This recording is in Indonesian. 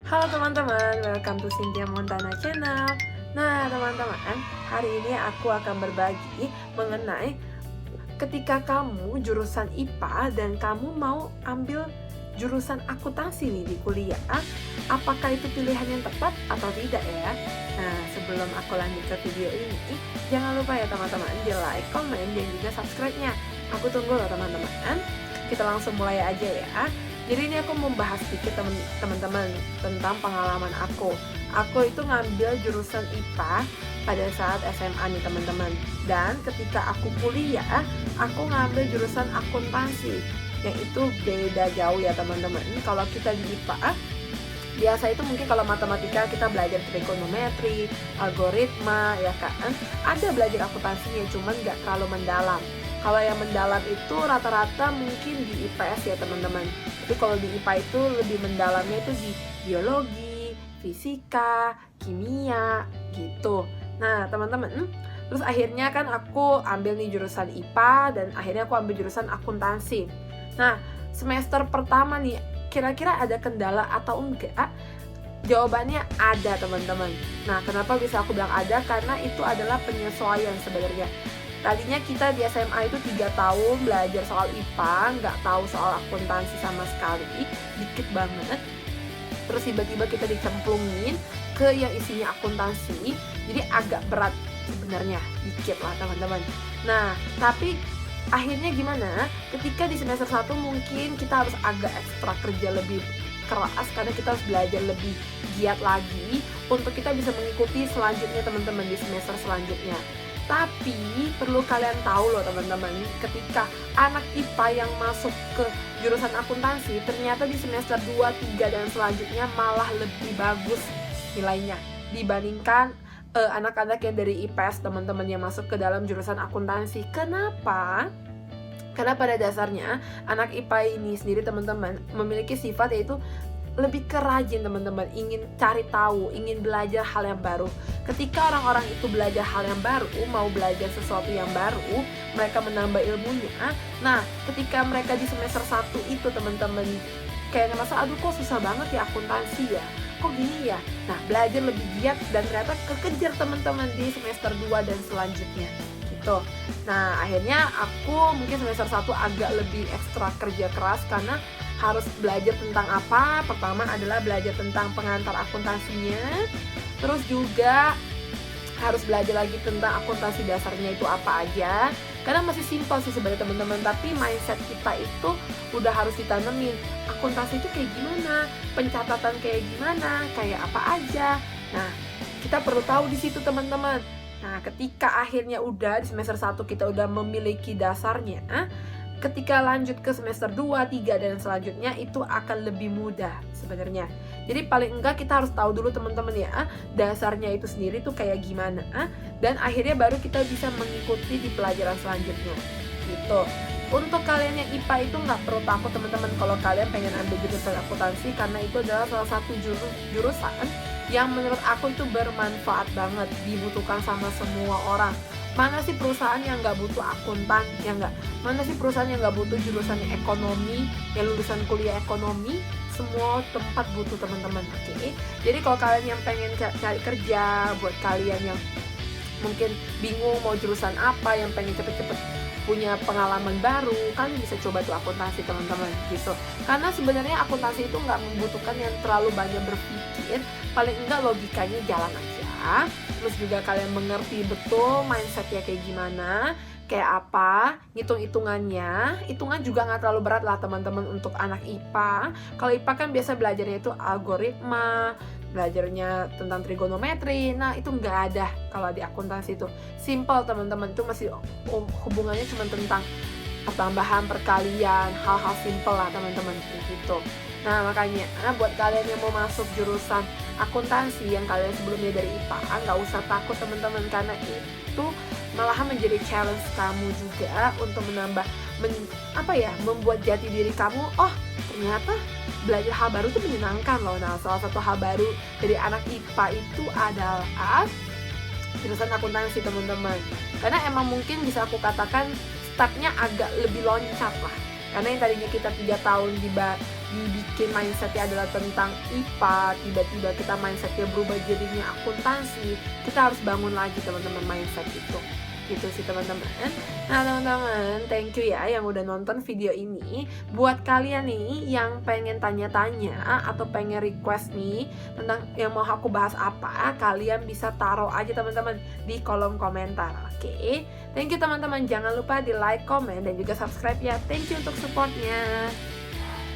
Halo teman-teman, welcome to Cynthia Montana Channel. Nah teman-teman, hari ini aku akan berbagi mengenai ketika kamu jurusan IPA dan kamu mau ambil jurusan akuntansi nih di kuliah, apakah itu pilihan yang tepat atau tidak ya? Nah, sebelum aku lanjut ke video ini, jangan lupa ya teman-teman di like, komen, dan juga subscribe-nya. Aku tunggu loh teman-teman. Kita langsung mulai aja ya. Jadi ini aku mau bahas sedikit teman-teman tentang pengalaman aku. Aku itu ngambil jurusan IPA pada saat SMA nih teman-teman. Dan ketika aku kuliah, aku ngambil jurusan akuntansi, yang itu beda jauh ya teman-teman. Kalau kita di IPA, biasa itu mungkin kalau matematika kita belajar trigonometri, algoritma, ya kan. Ada belajar akuntansinya, cuman nggak terlalu mendalam. Kalau yang mendalam itu rata-rata mungkin di IPS ya teman-teman. Tapi kalau di IPA itu lebih mendalamnya itu di biologi, fisika, kimia, gitu. Nah teman-teman, terus akhirnya kan aku ambil nih jurusan IPA dan akhirnya aku ambil jurusan akuntansi. Nah semester pertama nih, kira-kira ada kendala atau enggak? Jawabannya ada teman-teman. Nah kenapa bisa aku bilang ada? Karena itu adalah penyesuaian sebenarnya. Tadinya kita di SMA itu 3 tahun belajar soal IPA, nggak tahu soal akuntansi sama sekali, dikit banget. Terus tiba-tiba kita dicemplungin ke yang isinya akuntansi, jadi agak berat sebenarnya, dikit lah teman-teman. Nah, tapi akhirnya gimana? Ketika di semester 1 mungkin kita harus agak ekstra kerja lebih keras karena kita harus belajar lebih giat lagi untuk kita bisa mengikuti selanjutnya teman-teman di semester selanjutnya. Tapi perlu kalian tahu loh teman-teman, ketika anak IPA yang masuk ke jurusan akuntansi ternyata di semester 2, 3 dan selanjutnya malah lebih bagus nilainya dibandingkan anak-anak yang dari IPS teman-teman yang masuk ke dalam jurusan akuntansi. Kenapa? Karena pada dasarnya anak IPA ini sendiri teman-teman memiliki sifat yaitu lebih kerajin teman-teman, ingin cari tahu, ingin belajar hal yang baru. Ketika orang-orang itu belajar hal yang baru, mau belajar sesuatu yang baru, mereka menambah ilmunya. Nah, ketika mereka di semester 1 itu teman-teman kayak ngerasa, aduh kok susah banget ya akuntansi ya, kok gini ya. Nah, belajar lebih giat dan ternyata kekejar teman-teman di semester 2 dan selanjutnya gitu. Nah, akhirnya aku mungkin semester 1 agak lebih ekstra kerja keras karena harus belajar tentang apa? Pertama adalah belajar tentang pengantar akuntansinya. Terus juga harus belajar lagi tentang akuntansi dasarnya itu apa aja. Karena masih simpel sih sebenarnya teman-teman, tapi mindset kita itu udah harus ditanemin. Akuntansi itu kayak gimana? Pencatatan kayak gimana? Kayak apa aja? Nah, kita perlu tahu di situ teman-teman. Nah, ketika akhirnya udah di semester 1 kita udah memiliki dasarnya, ketika lanjut ke semester 2, 3 dan selanjutnya itu akan lebih mudah sebenarnya. Jadi paling enggak kita harus tahu dulu teman-teman ya, dasarnya itu sendiri tuh kayak gimana, dan akhirnya baru kita bisa mengikuti di pelajaran selanjutnya gitu. Untuk kalian yang IPA itu nggak perlu takut teman-teman kalau kalian pengen ambil jurusan akuntansi, karena itu adalah salah satu jurusan yang menurut aku itu bermanfaat banget, dibutuhkan sama semua orang. Mana sih perusahaan yang nggak butuh akuntan, ya nggak? Mana sih perusahaan yang nggak butuh jurusan ekonomi, yang lulusan kuliah ekonomi? Semua tempat butuh teman-teman, oke? Jadi kalau kalian yang pengen cari kerja, buat kalian yang mungkin bingung mau jurusan apa, yang pengen cepet-cepet punya pengalaman baru, kalian bisa coba tuh akuntansi teman-teman gitu. Karena sebenarnya akuntansi itu nggak membutuhkan yang terlalu banyak berpikir, paling enggak logikanya jalan aja. Terus juga kalian mengerti betul mindsetnya kayak gimana, kayak apa, hitung-hitungannya. Hitungan juga nggak terlalu berat lah teman-teman untuk anak IPA. Kalau IPA kan biasa belajarnya itu algoritma, belajarnya tentang trigonometri. Nah itu nggak ada kalau di akuntansi itu. Simple teman-teman, itu masih hubungannya cuma tentang pertambahan, perkalian, hal-hal simple lah teman-teman gitu. Nah makanya buat kalian yang mau masuk jurusan akuntansi yang kalian sebelumnya dari IPA, nggak usah takut teman-teman, karena itu malahan menjadi challenge kamu juga untuk menambah membuat jati diri kamu. Oh ternyata belajar hal baru itu menyenangkan loh. Nah salah satu hal baru dari anak IPA itu adalah jurusan akuntansi teman-teman, karena emang mungkin bisa aku katakan stepnya agak lebih loncat lah. Karena yang tadinya kita 3 tahun dibikin mindsetnya adalah tentang IPA, tiba-tiba kita mindsetnya berubah jadinya akuntansi, kita harus bangun lagi teman-teman mindset itu. Gitu sih teman-teman. Nah teman-teman, thank you ya yang udah nonton video ini. Buat kalian nih yang pengen tanya-tanya atau pengen request nih tentang yang mau aku bahas apa, kalian bisa taruh aja teman-teman di kolom komentar. Oke, thank you teman-teman. Jangan lupa di like, comment, dan juga subscribe ya. Thank you untuk supportnya.